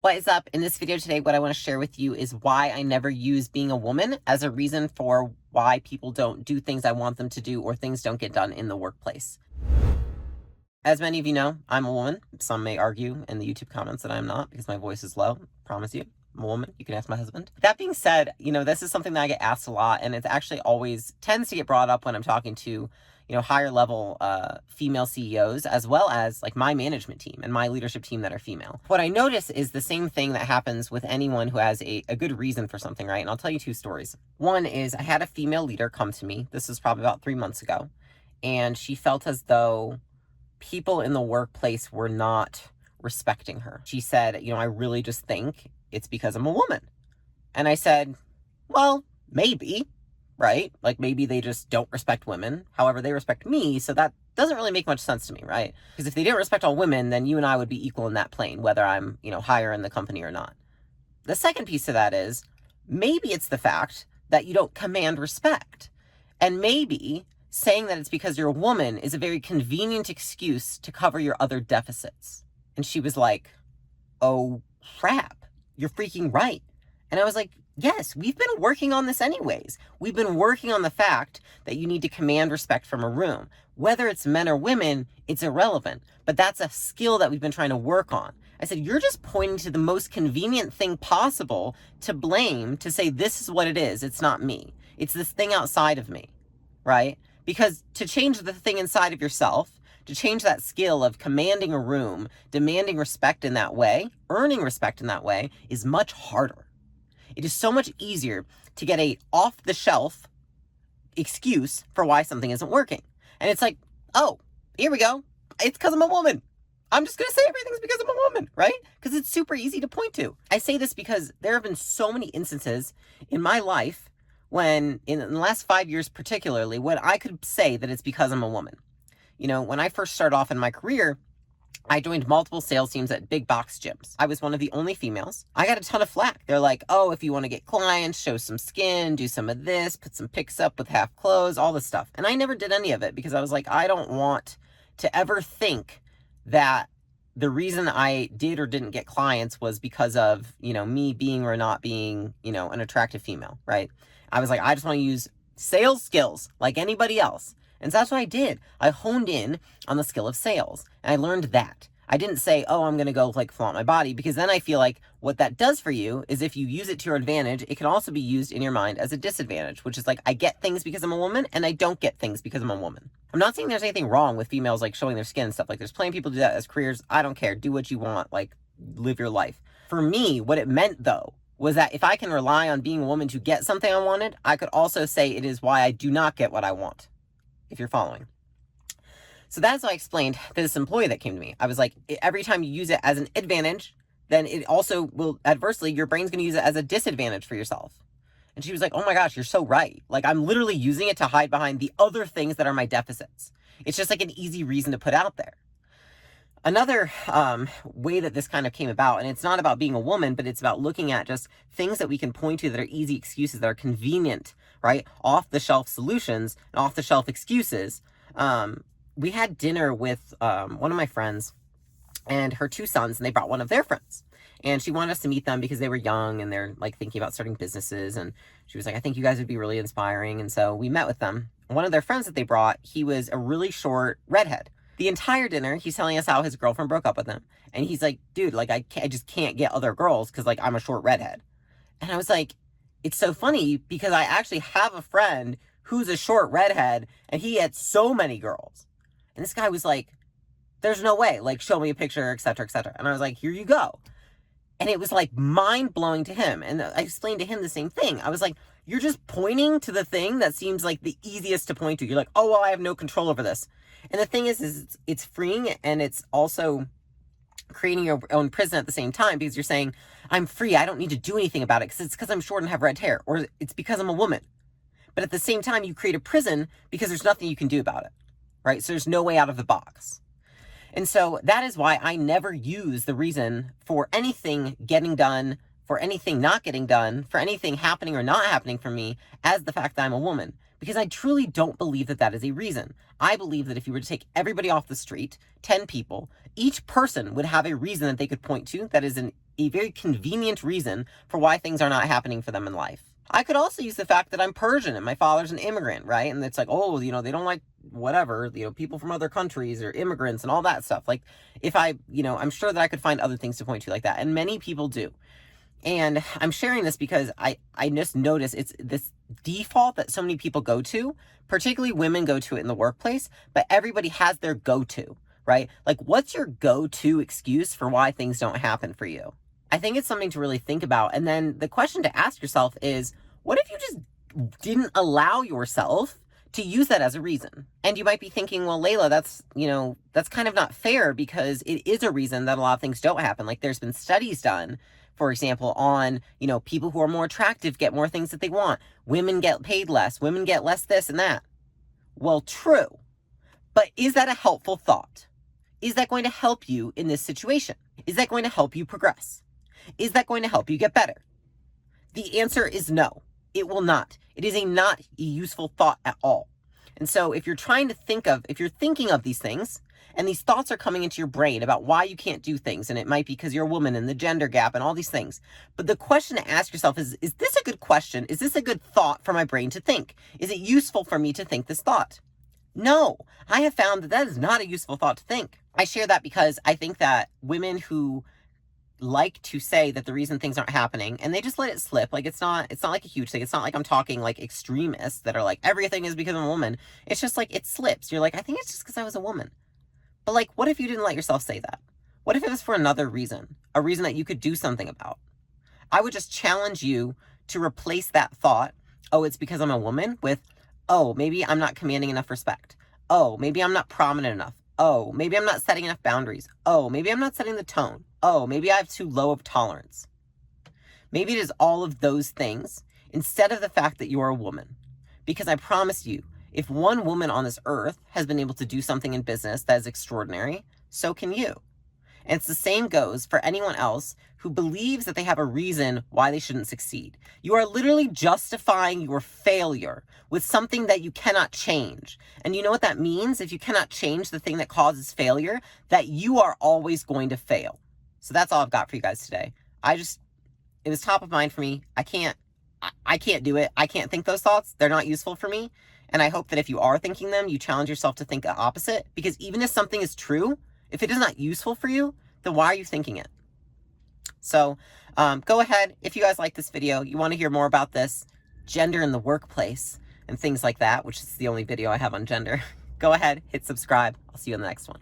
What is up? In this video today, what I want to share with you is why I never use being a woman as a reason for why people don't do things I want them to do or things don't get done in the workplace. As many of you know, I'm a woman. Some may argue in the YouTube comments that I'm not because my voice is low. I promise you, I'm a woman. You can ask my husband. That being said, this is something that I get asked a lot, and it actually always tends to get brought up when I'm talking to higher level female CEOs, as well as like my management team and my leadership team that are female. What I notice is the same thing that happens with anyone who has a good reason for something, right? And I'll tell you two stories. One is I had a female leader come to me. This was probably about 3 months ago. And she felt as though people in the workplace were not respecting her. She said, I really just think it's because I'm a woman. And I said, well, maybe. Right? Like maybe they just don't respect women. However, they respect me. So that doesn't really make much sense to me, right? Because if they didn't respect all women, then you and I would be equal in that plane, whether I'm, higher in the company or not. The second piece to that is maybe it's the fact that you don't command respect. And maybe saying that it's because you're a woman is a very convenient excuse to cover your other deficits. And she was like, oh crap, you're freaking right. And I was like, yes, we've been working on this anyways. We've been working on the fact that you need to command respect from a room. Whether it's men or women, it's irrelevant. But that's a skill that we've been trying to work on. I said, you're just pointing to the most convenient thing possible to blame, to say this is what it is. It's not me. It's this thing outside of me, right? Because to change the thing inside of yourself, to change that skill of commanding a room, demanding respect in that way, earning respect in that way, is much harder. It is so much easier to get a off-the-shelf excuse for why something isn't working. And it's like, oh, here we go. It's because I'm a woman. I'm just going to say everything's because I'm a woman, right? Because it's super easy to point to. I say this because there have been so many instances in my life when, in the last 5 years particularly, when I could say that it's because I'm a woman. When I first started off in my career, I joined multiple sales teams at big box gyms. I was one of the only females. I got a ton of flack. They're like, oh, if you want to get clients, show some skin, do some of this, put some pics up with half clothes, all this stuff. And I never did any of it because I was like, I don't want to ever think that the reason I did or didn't get clients was because of, me being or not being, an attractive female, right? I was like, I just want to use sales skills like anybody else. And so that's what I did. I honed in on the skill of sales, and I learned that. I didn't say, oh, I'm going to go flaunt my body, because then I feel like what that does for you is if you use it to your advantage, it can also be used in your mind as a disadvantage, which is like, I get things because I'm a woman and I don't get things because I'm a woman. I'm not saying there's anything wrong with females showing their skin and stuff. There's plenty of people do that as careers. I don't care. Do what you want. Live your life. For me, what it meant though, was that if I can rely on being a woman to get something I wanted, I could also say it is why I do not get what I want. If you're following. So that's why I explained to this employee that came to me. I was like, every time you use it as an advantage, then it also will adversely, your brain's going to use it as a disadvantage for yourself. And she was like, oh my gosh, you're so right. I'm literally using it to hide behind the other things that are my deficits. It's just an easy reason to put out there. Another way that this kind of came about, and it's not about being a woman, but it's about looking at just things that we can point to that are easy excuses, that are convenient, right? Off-the-shelf solutions and off-the-shelf excuses. We had dinner with one of my friends and her two sons, and they brought one of their friends. And she wanted us to meet them because they were young and they're thinking about starting businesses. And she was like, I think you guys would be really inspiring. And so we met with them. One of their friends that they brought, he was a really short redhead. The entire dinner, he's telling us how his girlfriend broke up with him. And he's like, dude, I just can't get other girls because, I'm a short redhead. And I was like, it's so funny because I actually have a friend who's a short redhead and he had so many girls. And this guy was like, there's no way, show me a picture, et cetera, et cetera. And I was like, here you go. And it was mind blowing to him. And I explained to him the same thing. I was like, you're just pointing to the thing that seems like the easiest to point to. You're like, oh, well, I have no control over this. And the thing is it's freeing, and it's also creating your own prison at the same time, because you're saying, I'm free. I don't need to do anything about it because I'm short and have red hair, or it's because I'm a woman. But at the same time, you create a prison because there's nothing you can do about it, right? So there's no way out of the box. And so that is why I never use the reason for anything getting done, for anything not getting done, for anything happening or not happening for me as the fact that I'm a woman. Because I truly don't believe that that is a reason. I believe that if you were to take everybody off the street, 10 people, each person would have a reason that they could point to that is a very convenient reason for why things are not happening for them in life. I could also use the fact that I'm Persian and my father's an immigrant, right? And it's like, oh, they don't like whatever, people from other countries or immigrants and all that stuff. Like, if I'm sure that I could find other things to point to like that. And many people do. And I'm sharing this because I just notice it's this default that so many people go to, particularly women go to it in the workplace, but everybody has their go-to, right? Like, what's your go-to excuse for why things don't happen for you? I think it's something to really think about. And then the question to ask yourself is, what if you just didn't allow yourself to use that as a reason? And you might be thinking, well, Layla, that's kind of not fair, because it is a reason that a lot of things don't happen. Like, there's been studies done, for example, on, people who are more attractive get more things that they want. Women get paid less. Women get less this and that. Well, true. But is that a helpful thought? Is that going to help you in this situation? Is that going to help you progress? Is that going to help you get better? The answer is no, it will not. It is not a useful thought at all. And so if you're thinking of these things, and these thoughts are coming into your brain about why you can't do things, and it might be because you're a woman and the gender gap and all these things. But the question to ask yourself is this a good question? Is this a good thought for my brain to think? Is it useful for me to think this thought? No, I have found that is not a useful thought to think. I share that because I think that women who like to say that the reason things aren't happening, and they just let it slip, like it's not like a huge thing. It's not like I'm talking like extremists that are like, everything is because I'm a woman. It's just like, it slips. You're like, I think it's just because I was a woman. But like, what if you didn't let yourself say that? What if it was for another reason? A reason that you could do something about? I would just challenge you to replace that thought, oh, it's because I'm a woman, with, oh, maybe I'm not commanding enough respect. Oh, maybe I'm not prominent enough. Oh, maybe I'm not setting enough boundaries. Oh, maybe I'm not setting the tone. Oh, maybe I have too low of tolerance. Maybe it is all of those things instead of the fact that you're a woman. Because I promise you, if one woman on this earth has been able to do something in business that is extraordinary, so can you. And it's the same goes for anyone else who believes that they have a reason why they shouldn't succeed. You are literally justifying your failure with something that you cannot change. And you know what that means? If you cannot change the thing that causes failure, that you are always going to fail. So that's all I've got for you guys today. It was top of mind for me. I can't do it. I can't think those thoughts. They're not useful for me. And I hope that if you are thinking them, you challenge yourself to think the opposite. Because even if something is true, if it is not useful for you, then why are you thinking it? So go ahead. If you guys like this video, you want to hear more about this, gender in the workplace and things like that, which is the only video I have on gender, go ahead, hit subscribe. I'll see you in the next one.